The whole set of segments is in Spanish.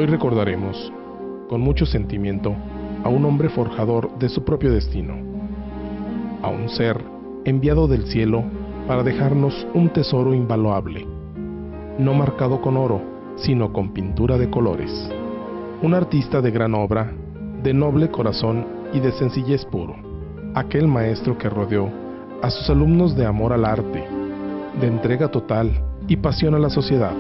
Hoy recordaremos, con mucho sentimiento, a un hombre forjador de su propio destino, a un ser enviado del cielo para dejarnos un tesoro invaluable, no marcado con oro, sino con pintura de colores. Un artista de gran obra, de noble corazón y de sencillez puro. Aquel maestro que rodeó a sus alumnos de amor al arte, de entrega total y pasión a la sociedad.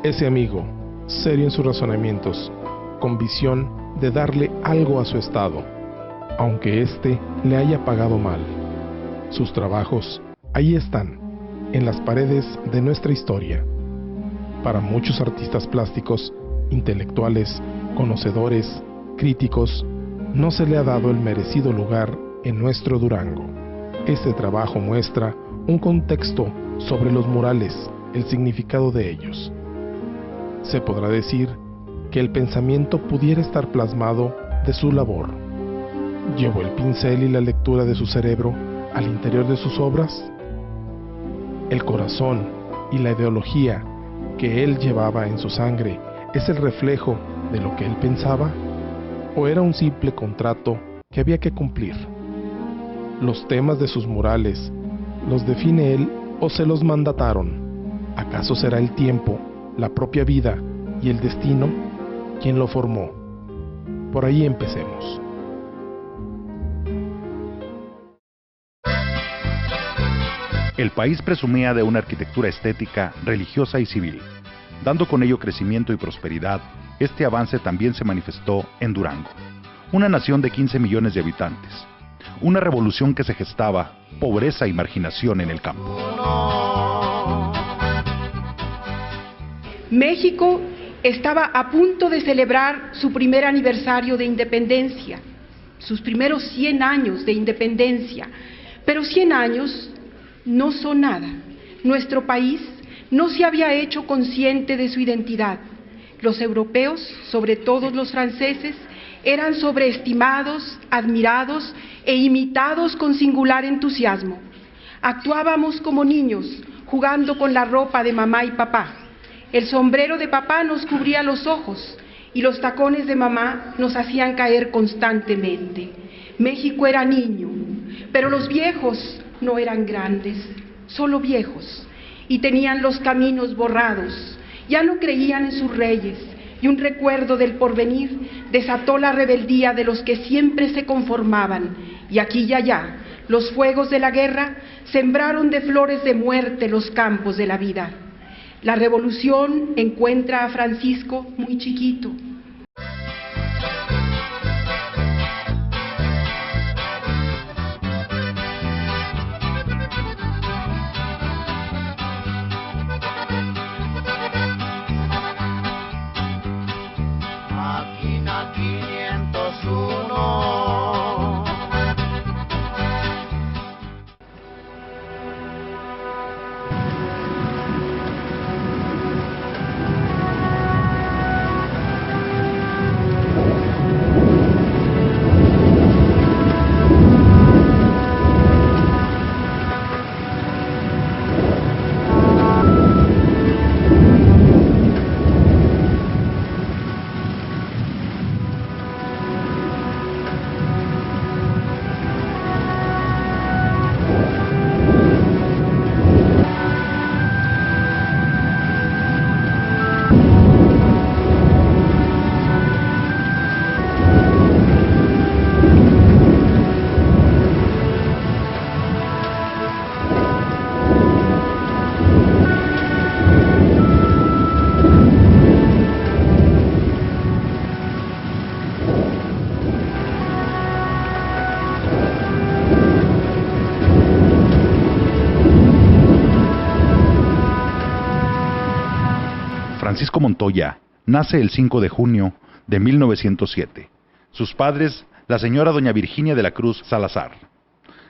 Ese amigo, serio en sus razonamientos, con visión de darle algo a su estado, aunque éste le haya pagado mal. Sus trabajos ahí están, en las paredes de nuestra historia. Para muchos artistas plásticos, intelectuales, conocedores, críticos, no se le ha dado el merecido lugar en nuestro Durango. Este trabajo muestra un contexto sobre los murales, el significado de ellos. Se podrá decir que el pensamiento pudiera estar plasmado de su labor. ¿Llevó el pincel y la lectura de su cerebro al interior de sus obras? ¿El corazón y la ideología que él llevaba en su sangre es el reflejo de lo que él pensaba? ¿O era un simple contrato que había que cumplir? ¿Los temas de sus murales los define él o se los mandataron? ¿Acaso será el tiempo, la propia vida y el destino quien lo formó? Por ahí empecemos. El país presumía de una arquitectura estética, religiosa y civil. Dando con ello crecimiento y prosperidad, este avance también se manifestó en Durango, una nación de 15 millones de habitantes. Una revolución que se gestaba, pobreza y marginación en el campo. México estaba a punto de celebrar su primer aniversario de independencia, sus primeros 100 años de independencia, pero 100 años no son nada. Nuestro país no se había hecho consciente de su identidad. Los europeos, sobre todo los franceses, eran sobreestimados, admirados e imitados con singular entusiasmo. Actuábamos como niños, jugando con la ropa de mamá y papá. El sombrero de papá nos cubría los ojos y los tacones de mamá nos hacían caer constantemente. México era niño, pero los viejos no eran grandes, solo viejos, y tenían los caminos borrados. Ya no creían en sus reyes, y un recuerdo del porvenir desató la rebeldía de los que siempre se conformaban, y aquí y allá los fuegos de la guerra sembraron de flores de muerte los campos de la vida. La revolución encuentra a Francisco muy chiquito. Máquina 501. Francisco Montoya nace el 5 de junio de 1907. Sus padres, la señora doña Virginia de la Cruz Salazar,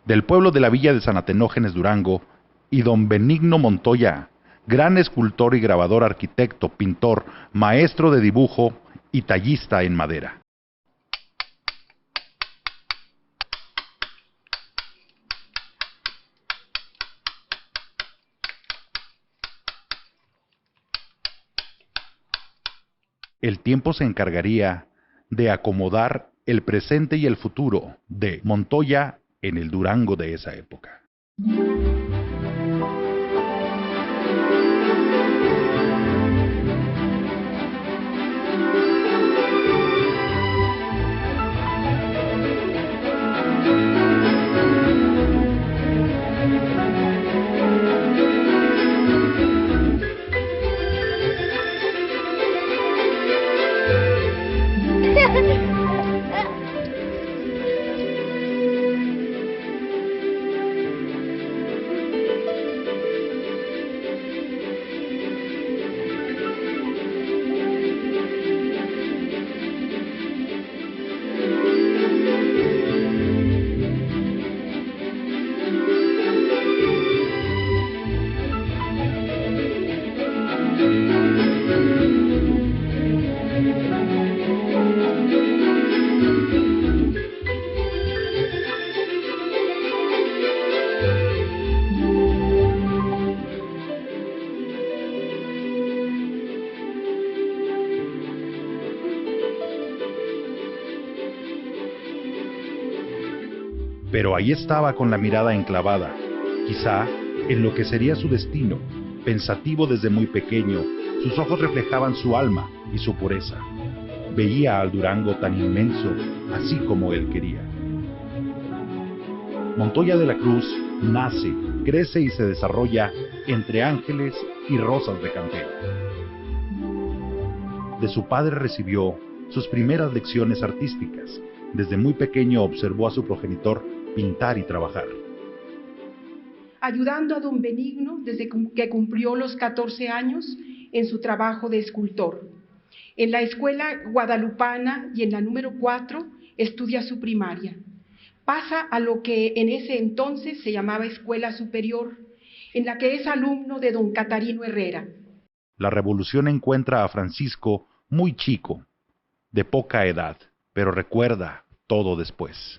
del pueblo de la villa de San Atenógenes, Durango, y don Benigno Montoya, gran escultor y grabador, arquitecto, pintor, maestro de dibujo y tallista en madera. El tiempo se encargaría de acomodar el presente y el futuro de Montoya en el Durango de esa época. Pero ahí estaba con la mirada enclavada, quizá en lo que sería su destino. Pensativo desde muy pequeño, sus ojos reflejaban su alma y su pureza. Veía al Durango tan inmenso, así como él quería. Montoya de la Cruz nace, crece y se desarrolla entre ángeles y rosas de cantera. De su padre recibió sus primeras lecciones artísticas. Desde muy pequeño observó a su progenitor pintar y trabajar. Ayudando a don Benigno desde que cumplió los 14 años en su trabajo de escultor. En la escuela guadalupana y en la número 4 estudia su primaria. Pasa a lo que en ese entonces se llamaba Escuela Superior, en la que es alumno de don Catarino Herrera. La revolución encuentra a Francisco muy chico, de poca edad, pero recuerda todo después.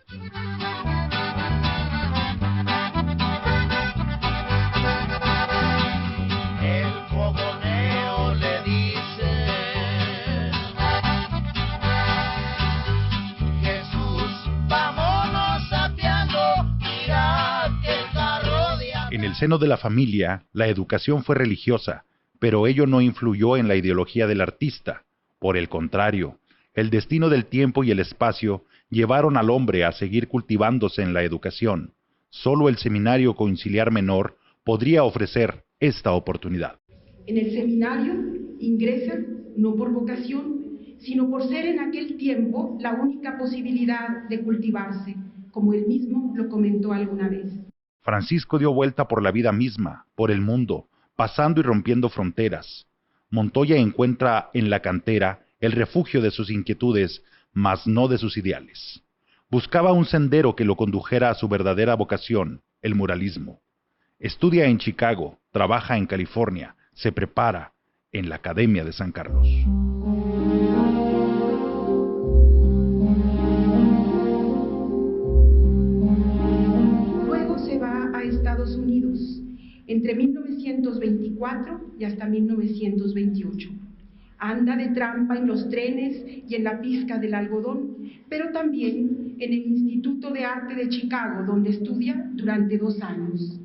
En el seno de la familia, la educación fue religiosa, pero ello no influyó en la ideología del artista. Por el contrario, el destino del tiempo y el espacio llevaron al hombre a seguir cultivándose en la educación. Solo el Seminario Conciliar Menor podría ofrecer esta oportunidad. En el seminario ingresa no por vocación, sino por ser en aquel tiempo la única posibilidad de cultivarse, como él mismo lo comentó alguna vez. Francisco dio vuelta por la vida misma, por el mundo, pasando y rompiendo fronteras. Montoya encuentra en la cantera el refugio de sus inquietudes, mas no de sus ideales. Buscaba un sendero que lo condujera a su verdadera vocación, el muralismo. Estudia en Chicago, trabaja en California, se prepara en la Academia de San Carlos. Estados Unidos, entre 1924 y hasta 1928. Anda de trampa en los trenes y en la pizca del algodón, pero también en el Instituto de Arte de Chicago, donde estudia durante 2 años.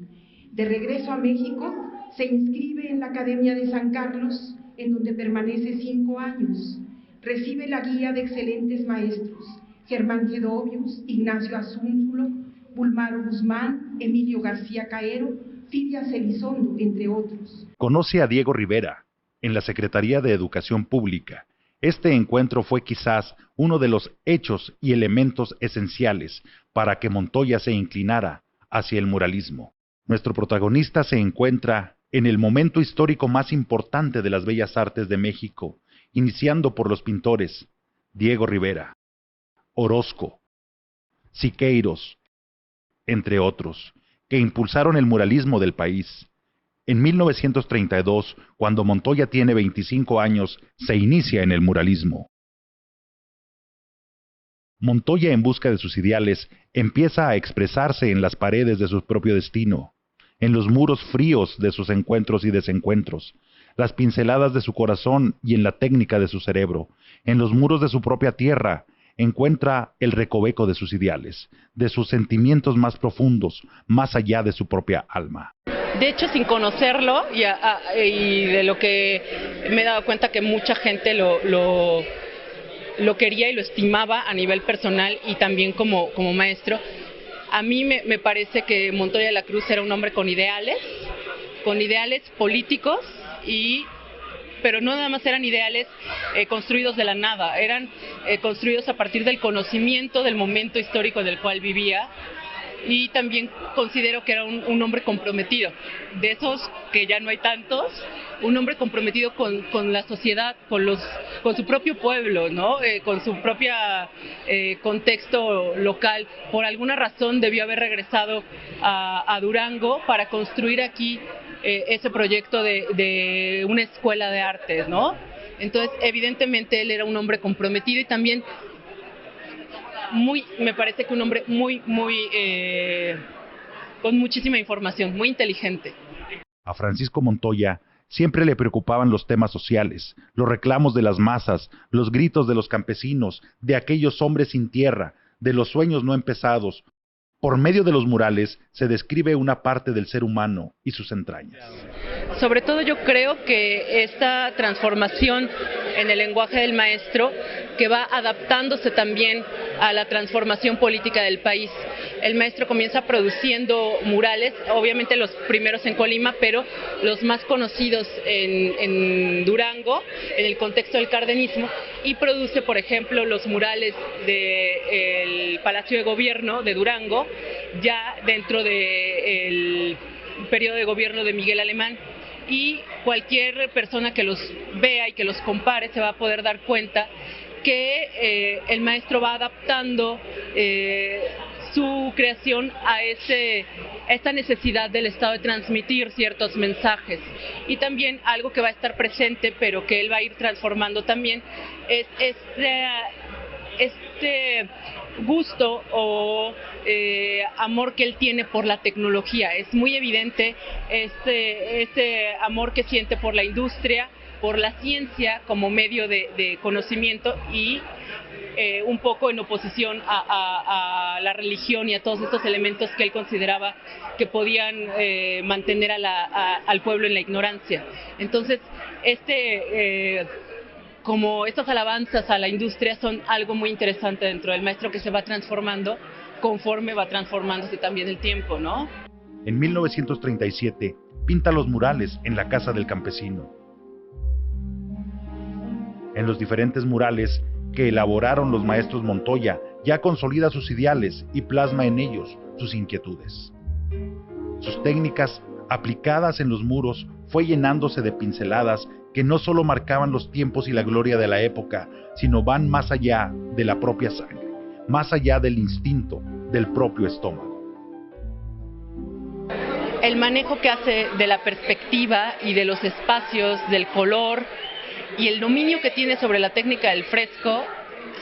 De regreso a México, se inscribe en la Academia de San Carlos, en donde permanece 5 años. Recibe la guía de excelentes maestros, Germán Gedovius, Ignacio Azúnzulo, Bulmaro Guzmán, Emilio García Caero, Fidias Elizondo, entre otros. Conoce a Diego Rivera en la Secretaría de Educación Pública. Este encuentro fue quizás uno de los hechos y elementos esenciales para que Montoya se inclinara hacia el muralismo. Nuestro protagonista se encuentra en el momento histórico más importante de las bellas artes de México, iniciando por los pintores Diego Rivera, Orozco, Siqueiros, entre otros, que impulsaron el muralismo del país. En 1932, cuando Montoya tiene 25 años, se inicia en el muralismo. Montoya, en busca de sus ideales, empieza a expresarse en las paredes de su propio destino, en los muros fríos de sus encuentros y desencuentros. las pinceladas de su corazón y en la técnica de su cerebro. En los muros de su propia tierra encuentra el recoveco de sus ideales, de sus sentimientos más profundos, más allá de su propia alma. De hecho, sin conocerlo y de lo que me he dado cuenta que mucha gente lo quería y lo estimaba a nivel personal y también como maestro, a mí me parece que Montoya de la Cruz era un hombre con ideales políticos, pero no nada más eran ideales construidos de la nada, eran construidos a partir del conocimiento del momento histórico del cual vivía, y también considero que era un hombre comprometido, de esos que ya no hay tantos, un hombre comprometido con la sociedad, con su propio pueblo, ¿no? Con su propia contexto local. Por alguna razón debió haber regresado a Durango para construir aquí ese proyecto de una escuela de artes, ¿no? Entonces, evidentemente él era un hombre comprometido y también me parece que un hombre muy con muchísima información, muy inteligente. A Francisco Montoya siempre le preocupaban los temas sociales, los reclamos de las masas, los gritos de los campesinos, de aquellos hombres sin tierra, de los sueños no empezados. Por medio de los murales se describe una parte del ser humano y sus entrañas. Sobre todo yo creo que esta transformación en el lenguaje del maestro, que va adaptándose también a la transformación política del país. El maestro comienza produciendo murales, obviamente los primeros en Colima, pero los más conocidos en Durango, en el contexto del cardenismo, y produce, por ejemplo, los murales del Palacio de Gobierno de Durango, ya dentro del periodo de gobierno de Miguel Alemán. Y cualquier persona que los vea y que los compare se va a poder dar cuenta que el maestro va adaptando su creación a esta necesidad del Estado de transmitir ciertos mensajes. Y también algo que va a estar presente, pero que él va a ir transformando también, es este gusto o amor que él tiene por la tecnología. Es muy evidente este amor que siente por la industria, por la ciencia como medio de conocimiento y un poco en oposición a la religión y a todos estos elementos que él consideraba que podían mantener al pueblo en la ignorancia. Entonces, como estas alabanzas a la industria son algo muy interesante dentro del maestro, que se va transformando conforme va transformándose también el tiempo, ¿no? En 1937 pinta los murales en la Casa del Campesino. En los diferentes murales que elaboraron los maestros Montoya, ya consolida sus ideales y plasma en ellos sus inquietudes. Sus técnicas aplicadas en los muros fue llenándose de pinceladas que no solo marcaban los tiempos y la gloria de la época, sino van más allá de la propia sangre, más allá del instinto del propio estómago. El manejo que hace de la perspectiva y de los espacios, del color y el dominio que tiene sobre la técnica del fresco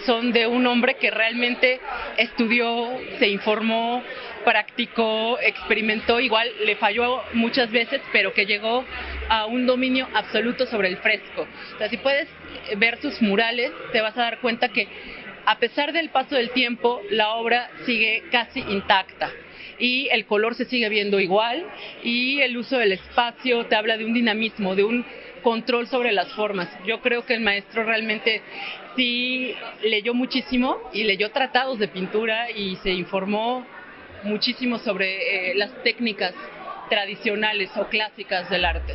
son de un hombre que realmente estudió, se informó, practicó, experimentó, igual le falló muchas veces, pero que llegó a un dominio absoluto sobre el fresco. O sea, si puedes ver sus murales, te vas a dar cuenta que a pesar del paso del tiempo, la obra sigue casi intacta y el color se sigue viendo igual, y el uso del espacio te habla de un dinamismo, de un control sobre las formas. Yo creo que el maestro realmente sí leyó muchísimo y leyó tratados de pintura y se informó muchísimo sobre las técnicas tradicionales o clásicas del arte.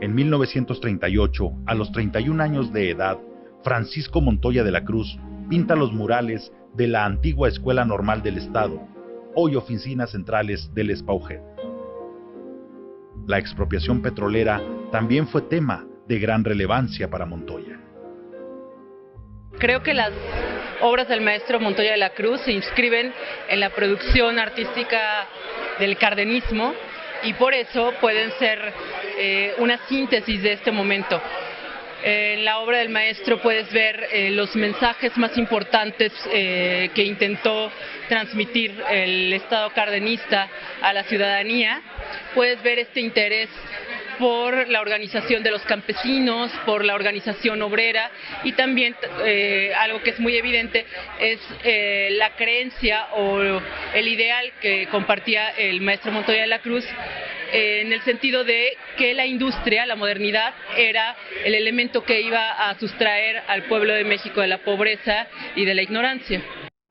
En 1938, a los 31 años de edad, Francisco Montoya de la Cruz pinta los murales de la antigua Escuela Normal del Estado, hoy oficinas centrales del SPAUJET. La expropiación petrolera también fue tema de gran relevancia para Montoya. Creo que las obras del maestro Montoya de la Cruz se inscriben en la producción artística del cardenismo y por eso pueden ser una síntesis de este momento. En la obra del maestro puedes ver los mensajes más importantes que intentó transmitir el Estado cardenista a la ciudadanía. Puedes ver este interés por la organización de los campesinos, por la organización obrera y también algo que es muy evidente es la creencia o el ideal que compartía el maestro Montoya de la Cruz en el sentido de que la industria, la modernidad, era el elemento que iba a sustraer al pueblo de México de la pobreza y de la ignorancia.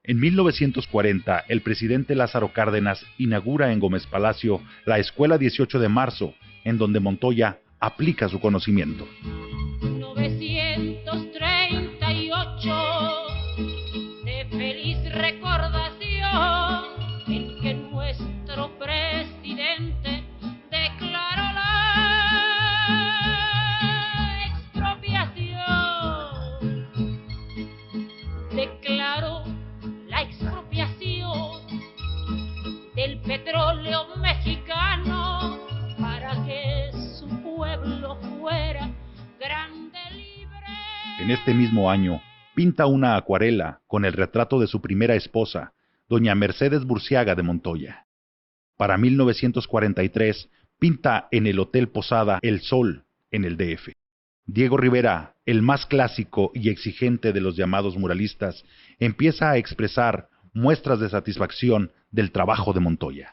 En 1940, el presidente Lázaro Cárdenas inaugura en Gómez Palacio la Escuela 18 de Marzo, en donde Montoya aplica su conocimiento. 1938, de feliz recordación, en que nuestro presidente declaró la expropiación. Declaró la expropiación del petróleo mexicano para que su pueblo fuera grande, libre. En este mismo año, pinta una acuarela con el retrato de su primera esposa, doña Mercedes Burciaga de Montoya. Para 1943, pinta en el Hotel Posada El Sol, en el DF. Diego Rivera, el más clásico y exigente de los llamados muralistas, empieza a expresar muestras de satisfacción del trabajo de Montoya.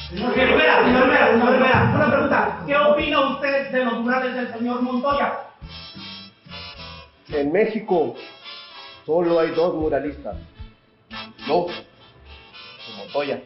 Señor Rivera, una pregunta. ¿Qué opina usted de los murales del señor Montoya? En México solo hay dos muralistas. Yo y Montoya.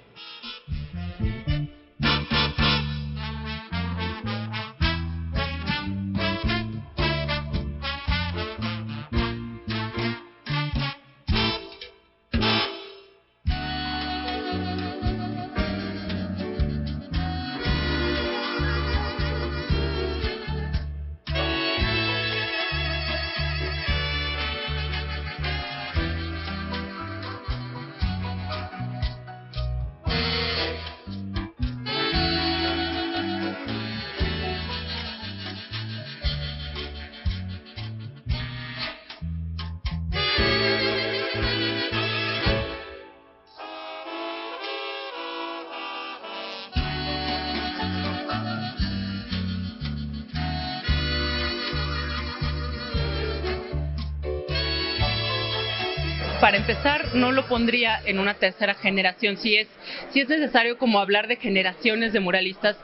Para empezar, no lo pondría en una tercera generación. Si es necesario como hablar de generaciones de muralistas,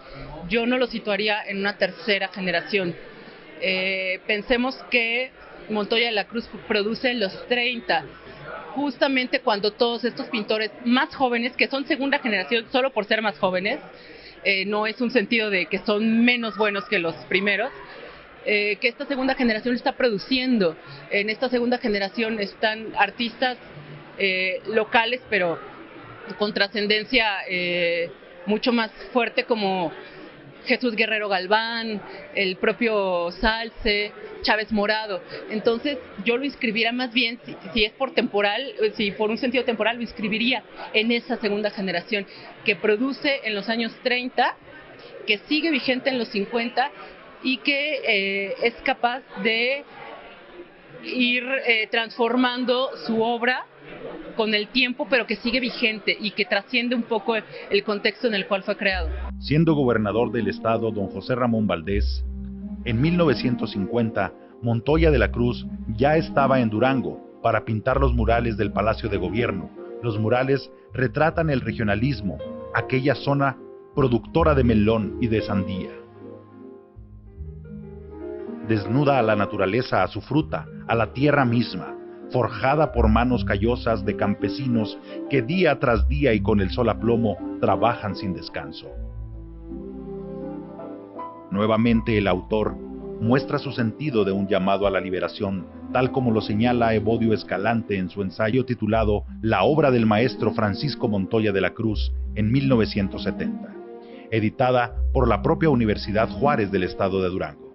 yo no lo situaría en una tercera generación. Pensemos que Montoya de la Cruz produce en los 30, justamente cuando todos estos pintores más jóvenes, que son segunda generación solo por ser más jóvenes, no es un sentido de que son menos buenos que los primeros, que esta segunda generación está produciendo. En esta segunda generación están artistas locales, pero con trascendencia mucho más fuerte, como Jesús Guerrero Galván, el propio Salce, Chávez Morado. Entonces yo lo inscribiría más bien, si es por temporal, si por un sentido temporal, lo inscribiría en esa segunda generación que produce en los años 30, que sigue vigente en los 50 y que es capaz de ir transformando su obra con el tiempo, pero que sigue vigente y que trasciende un poco el contexto en el cual fue creado. Siendo gobernador del estado don José Ramón Valdés, en 1950, Montoya de la Cruz ya estaba en Durango para pintar los murales del Palacio de Gobierno. Los murales retratan el regionalismo, aquella zona productora de melón y de sandía. Desnuda a la naturaleza, a su fruta, a la tierra misma, forjada por manos callosas de campesinos que día tras día y con el sol a plomo trabajan sin descanso. Nuevamente el autor muestra su sentido de un llamado a la liberación, tal como lo señala Evodio Escalante en su ensayo titulado La obra del maestro Francisco Montoya de la Cruz en 1970, editada por la propia Universidad Juárez del estado de Durango.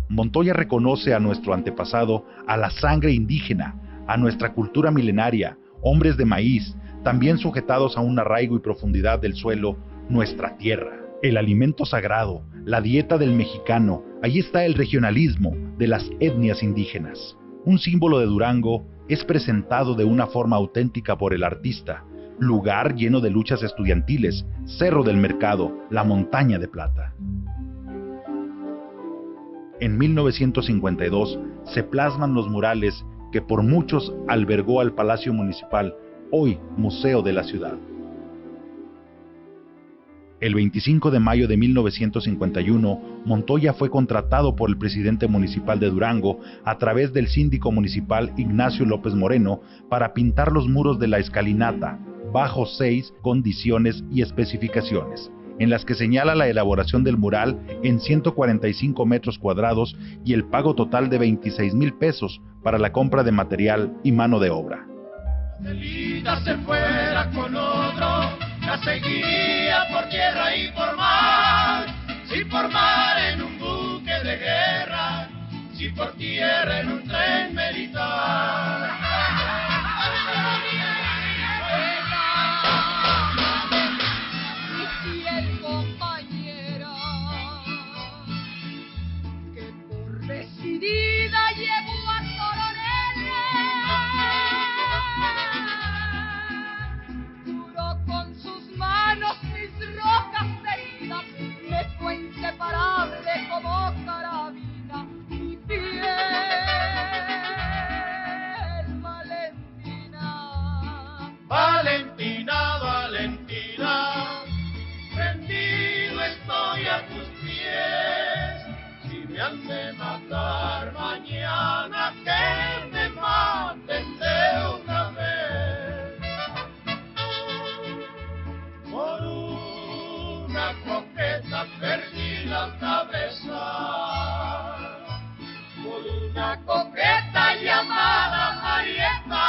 Montoya reconoce a nuestro antepasado, a la sangre indígena, a nuestra cultura milenaria, hombres de maíz, también sujetados a un arraigo y profundidad del suelo, nuestra tierra, el alimento sagrado, la dieta del mexicano. Ahí está el regionalismo de las etnias indígenas. Un símbolo de Durango es presentado de una forma auténtica por el artista, lugar lleno de luchas estudiantiles, Cerro del Mercado, la Montaña de Plata. En 1952 se plasman los murales que por muchos albergó al Palacio Municipal, hoy Museo de la Ciudad. El 25 de mayo de 1951, Montoya fue contratado por el presidente municipal de Durango a través del síndico municipal Ignacio López Moreno para pintar los muros de la escalinata, bajo 6 condiciones y especificaciones, en las que señala la elaboración del mural en 145 metros cuadrados y el pago total de 26,000 pesos para la compra de material y mano de obra. Celita se fuera con otro, la seguía por tierra y por mar, si por mar en un buque de guerra, si por tierra en un tren militar. Valentina, Valentina, rendido estoy a tus pies. Si me han de matar mañana, que me maten de una vez. Por una coqueta perdí la cabeza, por una coqueta llamada Marieta.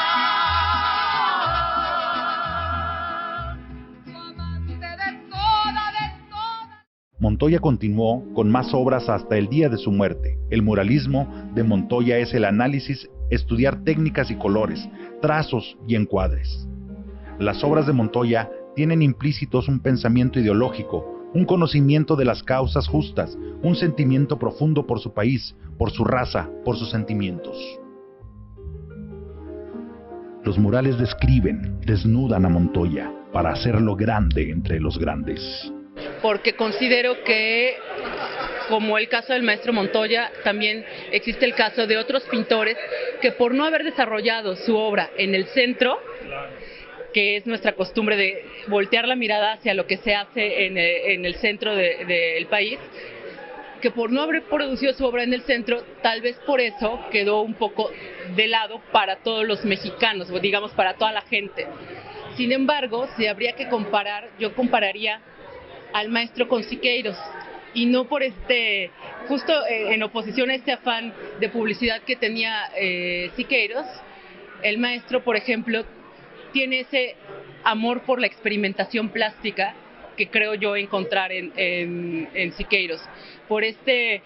Montoya continuó con más obras hasta el día de su muerte. El muralismo de Montoya es el análisis, estudiar técnicas y colores, trazos y encuadres. Las obras de Montoya tienen implícitos un pensamiento ideológico, un conocimiento de las causas justas, un sentimiento profundo por su país, por su raza, por sus sentimientos. Los murales describen, desnudan a Montoya para hacerlo grande entre los grandes. Porque considero que, como el caso del maestro Montoya, también existe el caso de otros pintores que por no haber desarrollado su obra en el centro, que es nuestra costumbre de voltear la mirada hacia lo que se hace en el centro del país, que por no haber producido su obra en el centro, tal vez por eso quedó un poco de lado para todos los mexicanos, o digamos para toda la gente. Sin embargo, si habría que comparar, yo compararía al maestro con Siqueiros, y no por justo en oposición a este afán de publicidad que tenía Siqueiros. El maestro, por ejemplo, tiene ese amor por la experimentación plástica que creo yo encontrar en Siqueiros, por este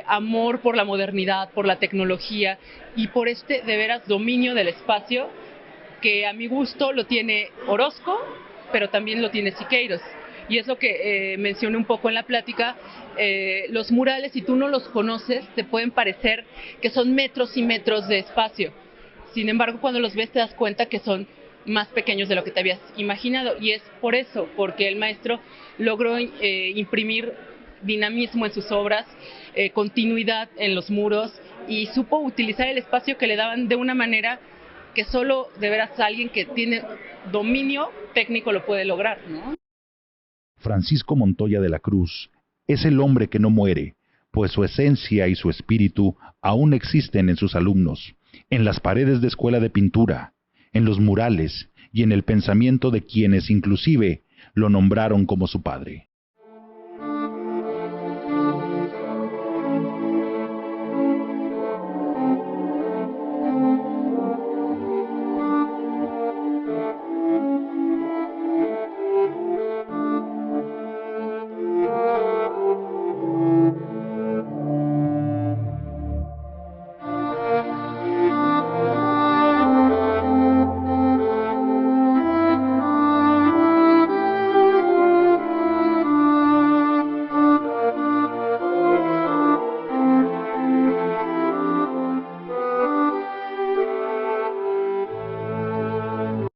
amor por la modernidad, por la tecnología y por este de veras dominio del espacio que a mi gusto lo tiene Orozco, pero también lo tiene Siqueiros. Y es lo que mencioné un poco en la plática. Los murales, si tú no los conoces, te pueden parecer que son metros y metros de espacio. Sin embargo, cuando los ves te das cuenta que son más pequeños de lo que te habías imaginado. Y es por eso, porque el maestro logró imprimir dinamismo en sus obras, continuidad en los muros, y supo utilizar el espacio que le daban de una manera que solo de veras alguien que tiene dominio técnico lo puede lograr, ¿no? Francisco Montoya de la Cruz es el hombre que no muere, pues su esencia y su espíritu aún existen en sus alumnos, en las paredes de escuela de pintura, en los murales y en el pensamiento de quienes inclusive lo nombraron como su padre.